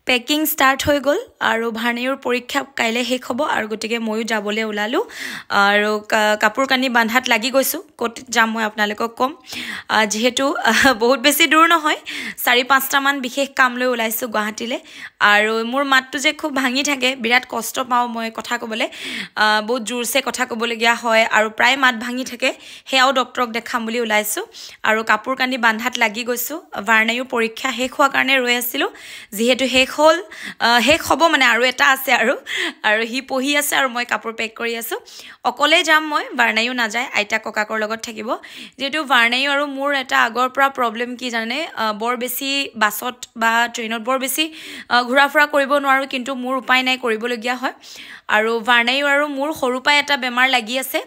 packing start হৈ গ'ল আৰু ভাৰ্ণেয়ৰ পৰীক্ষা কাইলৈ শেষ হ'ব আৰু গতিকে ময়ো যাবলৈ ওলালোঁ আৰু কাপোৰ কানি বান্ধাত লাগি গৈছোঁ ক'ত যাম মই আপোনালোকক ক'ম যিহেতু বহুত বেছি দূৰ নহয় 4-5টামান বিশেষ কাম লৈ ওলাইছোঁ গুৱাহাটীলৈ আৰু মোৰ মাতটো যে খুব ভাঙি থাকে বিৰাট কষ্ট পাওঁ মই কথা ক'বলৈ বহুত জোৰছে কথা ক'বলগীয়া হয় আৰু প্ৰায় মাত ভাঙি থাকে সেয়াও ডক্টৰক দেখাম বুলি ওলাইছোঁ আৰু কাপোৰ কানি বান্ধাত লাগি গৈছোঁ ভাৰ্ণেয়ৰ পৰীক্ষা শেষ হোৱাৰ কাৰণে ৰৈ আছিলোঁ যিহেতু শেষ হ'ব মানে আৰু এটা আছে আৰু হি পঢ়ি আছে আৰু মই কাপোৰ পেক কৰি আছোঁ অকলে যাম মই ভাৰ্ণেয়ো নাযায় আইতা ককাকৰ লগত থাকিব যেহেতু ভাৰ্ণেয়ো আৰু মোৰ এটা আগৰ পৰা প্ৰব্লেম কি জানে বৰ বেছি বাছত বা ট্ৰেইনত বৰ বেছি ঘূৰা ফুৰা কৰিব নোৱাৰোঁ কিন্তু মোৰ উপায় নাই কৰিবলগীয়া হয় আৰু ভাৰ্ণেয়ো আৰু মোৰ সৰু পাই এটা বেমাৰ লাগি আছে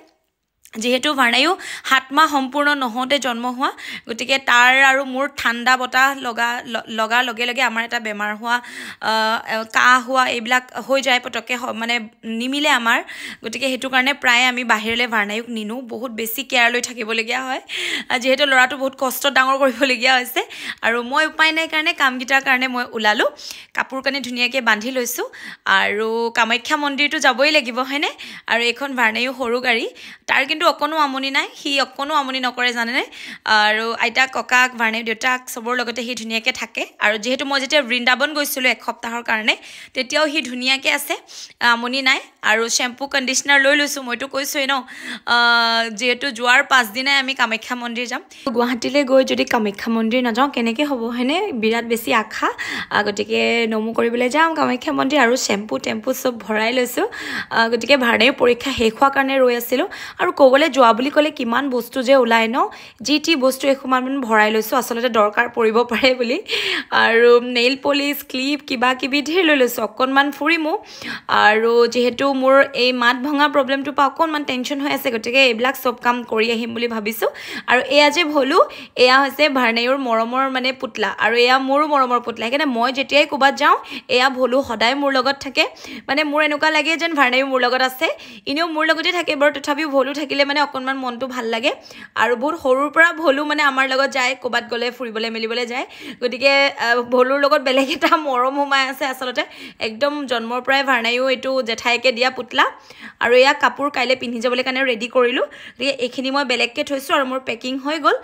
যেহেতু ভাৰ্ণেয়ো 7 মাহ সম্পূৰ্ণ নহওঁতে জন্ম হোৱা গতিকে তাৰ আৰু মোৰ ঠাণ্ডা বতাহ লগাৰ লগে লগে আমাৰ এটা বেমাৰ হোৱা কাহ হোৱা এইবিলাক হৈ যায় পটককৈ মানে নিমিলে আমাৰ গতিকে সেইটো কাৰণে প্ৰায় আমি বাহিৰলৈ ভাৰ্ণেয়ক নিনো বহুত বেছি কেয়াৰ লৈ থাকিবলগীয়া হয় যেহেতু ল'ৰাটো বহুত কষ্ট ডাঙৰ কৰিবলগীয়া হৈছে আৰু মই উপায় নাই কাৰণে কামকেইটাৰ কাৰণে মই ওলালোঁ কাপোৰ কানি ধুনীয়াকৈ বান্ধি লৈছোঁ আৰু কামাখ্যা মন্দিৰটো যাবই লাগিব হয়নে আৰু এইখন ভাৰ্ণেয়ো সৰু গাড়ী তাৰ কিন্তু অকণো আমনি নাই সি অকণো আমনি নকৰে জানেনে আৰু আইতা ককাক ভাৰ্ণেয়ৰ দেউতাক চবৰ লগতে সি ধুনীয়াকৈ থাকে আৰু যিহেতু মই যেতিয়া বৃন্দাবন গৈছিলোঁ 1 সপ্তাহৰ কাৰণে তেতিয়াও সি ধুনীয়াকৈ আছে আমনি নাই আৰু শ্বেম্পু কণ্ডিশ্যনাৰ লৈ লৈছোঁ মইতো কৈছোঁৱেই ন যিহেতু যোৱাৰ 5 দিনাই আমি কামাখ্যা মন্দিৰ যাম গুৱাহাটীলৈ গৈ যদি কামাখ্যা মন্দিৰ নাযাওঁ কেনেকৈ হ'ব হয়নে বিৰাট বেছি আশা গতিকে নমু কৰিবলৈ যাম কামাখ্যা মন্দিৰ আৰু শ্বেম্পু টেম্পু চব ভৰাই লৈছোঁ গতিকে ভাৰ্ণেয়ৰ পৰীক্ষা শেষ হোৱাৰ কাৰণে ৰৈ আছিলোঁ আৰু ক'বলৈ যোৱা বুলি ক'লে কিমান বস্তু যে ওলাই ন যি টি বস্তু এসোমান ভৰাই লৈছোঁ আচলতে দৰকাৰ পৰিব পাৰে বুলি আৰু নেইল পলিচ ক্লিপ কিবা কিবি ধেৰ লৈ লৈছোঁ অকণমান ফুৰিমো আৰু যিহেতু মোৰ এই মাত ভঙা প্ৰব্লেমটোৰ পৰা অকণমান টেনশ্যন হৈ আছে গতিকে এইবিলাক চব কাম কৰি আহিম বুলি ভাবিছোঁ আৰু এয়া যে ভলু এয়া হৈছে ভাৰ্ণেয়ৰ মৰমৰ মানে পুতলা আৰু এয়া মোৰো মৰমৰ পুতলা সেইকাৰণে মই যেতিয়াই ক'ৰবাত যাওঁ এয়া ভলু সদায় মোৰ লগত থাকে মানে মোৰ এনেকুৱা লাগে যেন ভাৰ্ণেয়ো মোৰ লগত আছে এনেও মোৰ লগতে থাকে বাৰু তথাপিও ভলু থাকিলে মানে অকণমান মনটো ভাল লাগে আৰু বহুত সৰুৰ পৰা ভলু মানে আমাৰ লগত যায় ক'ৰবাত গ'লে ফুৰিবলৈ মেলিবলৈ যায় গতিকে ভলুৰ লগত বেলেগ এটা মৰম সোমাই আছে আচলতে একদম জন্মৰ পৰাই ভাৰ্ণেয়ো এইটো জেঠাইকে দিয়া পুতলা আৰু এয়া কাপোৰ কাইলৈ পিন্ধি যাবলৈ কাৰণে ৰেডি কৰিলোঁ গতিকে এইখিনি মই বেলেগকৈ থৈছোঁ আৰু মোৰ পেকিং হৈ গ'ল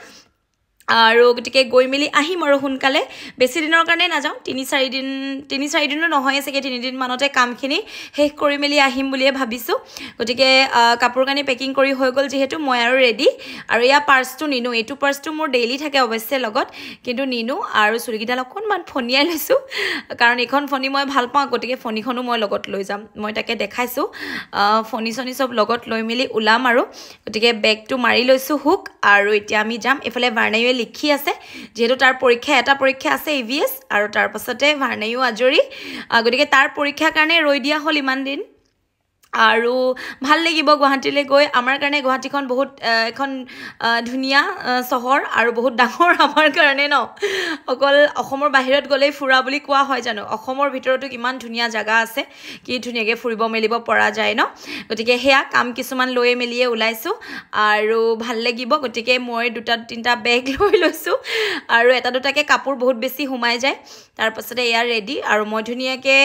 আৰু গতিকে গৈ মেলি আহিম আৰু সোনকালে বেছি দিনৰ কাৰণে নাযাওঁ 3-4 দিনো নহয় চাগে 3 দিনমানতে কামখিনি শেষ কৰি মেলি আহিম বুলিয়ে ভাবিছোঁ গতিকে কাপোৰ কানি পেকিং কৰি হৈ গ'ল যিহেতু মই আৰু ৰেডি আৰু এয়া পাৰ্চটো নিনো এইটো পাৰ্চটো মোৰ ডেইলি থাকে অৱশ্যে লগত কিন্তু নিনো আৰু চুলিকেইডাল অকণমান ফনিয়াই লৈছোঁ কাৰণ এইখন ফণি মই ভাল পাওঁ গতিকে ফণিখনো মই লগত লৈ যাম মই তাকে দেখাইছোঁ ফণি চনি চব লগত লৈ মেলি ওলাম আৰু গতিকে বেগটো মাৰি লৈছোঁ হুক আৰু এতিয়া আমি যাম এইফালে ভাৰ্ণেয়ো লিখি আছে যেহেতু তাৰ এটা পৰীক্ষা আছে EVS আৰু তাৰ পাছতে ভাৰ্ণেয়ো আজৰি গতিকে তাৰ পৰীক্ষাৰ কাৰণে ৰৈ দিয়া হ'ল ইমান দিন আৰু ভাল লাগিব গুৱাহাটীলৈ গৈ আমাৰ কাৰণে গুৱাহাটীখন বহুত এখন ধুনীয়া চহৰ আৰু বহুত ডাঙৰ আমাৰ কাৰণে ন অকল অসমৰ বাহিৰত গ'লেই ফুৰা বুলি কোৱা হয় জানো অসমৰ ভিতৰতো কিমান ধুনীয়া জাগা আছে কি ধুনীয়াকৈ ফুৰিব মেলিব পৰা যায় ন গতিকে সেয়া কাম কিছুমান লৈ মেলিয়ে ওলাইছোঁ আৰু ভাল লাগিব গতিকে মই 2-3টা বেগ লৈ লৈছোঁ আৰু 1-2টাকৈ কাপোৰ বহুত বেছি সোমাই যায় তাৰপাছতে এয়া ৰেডি আৰু মই ধুনীয়াকৈ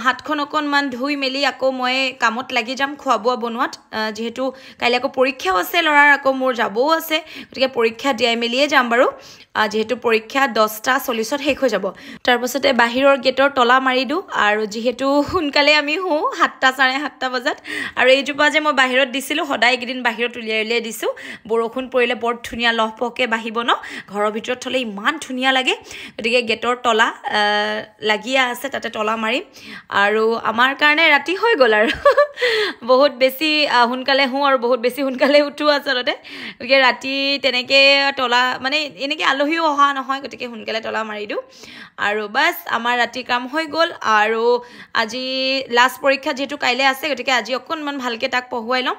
হাতখন অকণমান ধুই মেলি আকৌ মই কামত লাগি যাম খোৱা বোৱা বনোৱাত যেহেতু কাইলৈ আকৌ পৰীক্ষাও আছে ল'ৰাৰ আকৌ মোৰ যাবও আছে গতিকে পৰীক্ষা দিয়াই মেলিয়ে যাম বাৰু যেহেতু পৰীক্ষা 10:40ত শেষ হৈ যাব তাৰপাছতে বাহিৰৰ গেটৰ তলা মাৰি দিওঁ আৰু যিহেতু সোনকালে আমি হওঁ 7:00-7:30 বজাত আৰু এইজোপা যে মই বাহিৰত দিছিলোঁ সদায় এইকেইদিন বাহিৰত উলিয়াই দিছোঁ বৰষুণ পৰিলে বৰ ধুনীয়া লহপহকৈ বাঢ়িব ন ঘৰৰ ভিতৰত থ'লে ইমান ধুনীয়া লাগে গতিকে গেটৰ তলা লাগিয়ে আছে তাতে তলা মাৰিম আৰু আমাৰ কাৰণে ৰাতি হৈ গ'ল আৰু বহুত বেছি সোনকালে হওঁ আৰু বহুত বেছি সোনকালে উঠোঁ আচলতে গতিকে ৰাতি তেনেকৈ তলা মানে এনেকৈ আলহীও অহা নহয় গতিকে সোনকালে তলা মাৰি দিওঁ আৰু বাছ আমাৰ ৰাতি কাম হৈ গ'ল আৰু আজি লাষ্ট পৰীক্ষা যেহেতু কাইলৈ আছে গতিকে আজি অকণমান ভালকৈ তাক পঢ়ুৱাই লওঁ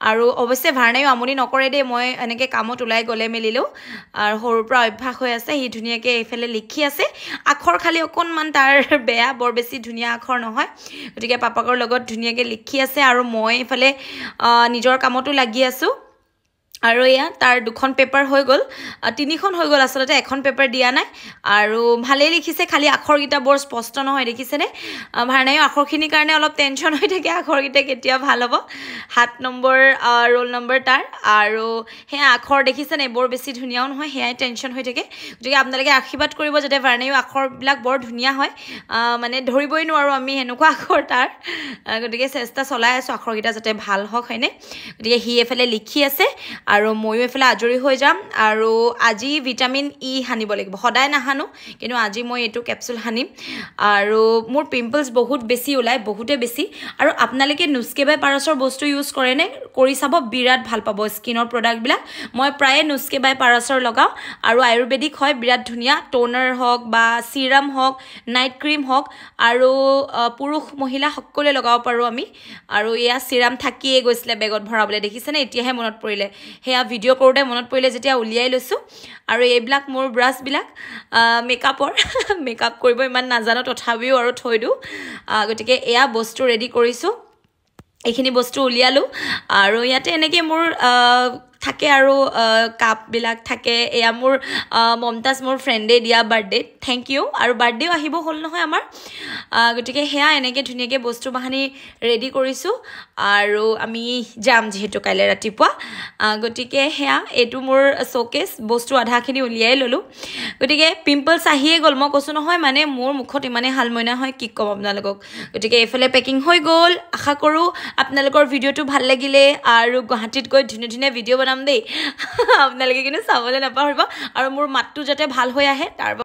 আৰু অৱশ্যে ভাৰ্ণেয়ো আমনি নকৰে দেই মই এনেকৈ কামত ওলাই গ'লে মেলিলেও আৰু সৰুৰ পৰা অভ্যাস হৈ আছে সি ধুনীয়াকৈ এইফালে লিখি আছে আখৰ খালি অকণমান তাৰ বেয়া বৰ বেছি ধুনীয়া আখৰ নহয় গতিকে পাপাকৰ লগত ধুনীয়াকৈ লিখি আছে আৰু মই এইফালে নিজৰ কামতো লাগি আছোঁ আৰু এয়া তাৰ দুখন পেপাৰ হৈ গ'ল তিনিখন হৈ গ'ল আসলতে এখন পেপাৰ দিয়া নাই আৰু ভালেই লিখিছে খালি আখৰকেইটা বৰ স্পষ্ট নহয় দেখিছেনে ভাৰনায়ো আখৰখিনিৰ কাৰণে অলপ টেনশ্যন হৈ থাকে আখৰকেইটা কেতিয়া ভাল হ'ব 7 নম্বৰ ৰোল নম্বৰ তাৰ আৰু সেয়া আখৰ দেখিছেনে বৰ বেছি ধুনীয়াও নহয় সেয়াই টেনশ্যন হৈ থাকে গতিকে আপোনালোকে আশীৰ্বাদ কৰিব যাতে ভাৰনায়ো আখৰবিলাক বৰ ধুনীয়া হয় মানে ধৰিবই নোৱাৰোঁ আমি এনেকুৱা আখৰ তাৰ গতিকে চেষ্টা চলাই আছোঁ আখৰকেইটা যাতে ভাল হওক হয়নে গতিকে সি এফালে লিখি আছে আৰু ময়ো এফালে আজৰি হৈ যাম আৰু আজি ভিটামিন ই হানিব লাগিব সদায় নাহানো কিন্তু আজি মই এইটো কেপচুল হানিম আৰু মোৰ পিম্পলছ বহুত বেছি ওলাই বহুতে বেছি আৰু আপোনালোকে নুস্কে বাই পাৰছৰ বস্তু ইউজ কৰেনে কৰি চাব বিৰাট ভাল পাব স্কিনৰ প্ৰডাক্টবিলাক মই প্ৰায়ে নুস্কে বাই পাৰছৰ লগাওঁ আৰু আয়ুৰ্বেদিক হয় বিৰাট ধুনীয়া টোনাৰ হওক বা চিৰাম হওক নাইট ক্ৰীম হওক আৰু পুৰুষ মহিলা সকলোৱে লগাব পাৰোঁ আমি আৰু এয়া চিৰাম থাকিয়ে গৈছিলে বেগত ভৰাবলৈ দেখিছেনে এতিয়াহে মনত পৰিলে হেয়া ভিডিঅ' কৰোঁতে মনত পৰিলে যেতিয়া উলিয়াই লৈছোঁ আৰু এইবিলাক মোৰ ব্ৰাছবিলাক মেকআপৰ মেকআপ কৰিব ইমান নাজানো তথাপিও আৰু থৈ দিওঁ গতিকে এয়া বস্তু ৰেডি কৰিছোঁ এইখিনি বস্তু উলিয়ালোঁ আৰু ইয়াতে এনেকৈ মোৰ থাকে আৰু কাপবিলাক থাকে এয়া মোৰ মমতাজ মোৰ ফ্ৰেণ্ডে দিয়া বাৰ্থডে থেংক ইউ আৰু বাৰ্থডেও আহিব হ'ল নহয় আমাৰ গতিকে সেয়া এনেকৈ ধুনীয়াকৈ বস্তু বাহানি ৰেডি কৰিছোঁ আৰু আমি যাম যিহেতু কাইলৈ ৰাতিপুৱা গতিকে সেয়া এইটো মোৰ শ্ব'কেছ বস্তু আধাখিনি উলিয়াই ল'লোঁ গতিকে পিম্পলছ আহিয়ে গ'ল মই কৈছোঁ নহয় মানে মোৰ মুখত ইমানেই হালমইনা হয় কি ক'ম আপোনালোকক গতিকে এইফালে পেকিং হৈ গ'ল আশা কৰোঁ আপোনালোকৰ ভিডিঅ'টো ভাল লাগিলে আৰু গুৱাহাটীত গৈ ধুনীয়া ধুনীয়া ভিডিঅ' বনাম দেই আপোনালোকে কিন্তু চাবলৈ নাপাহৰিব আৰু মোৰ মাতটো যাতে ভাল হৈ আহে তাৰ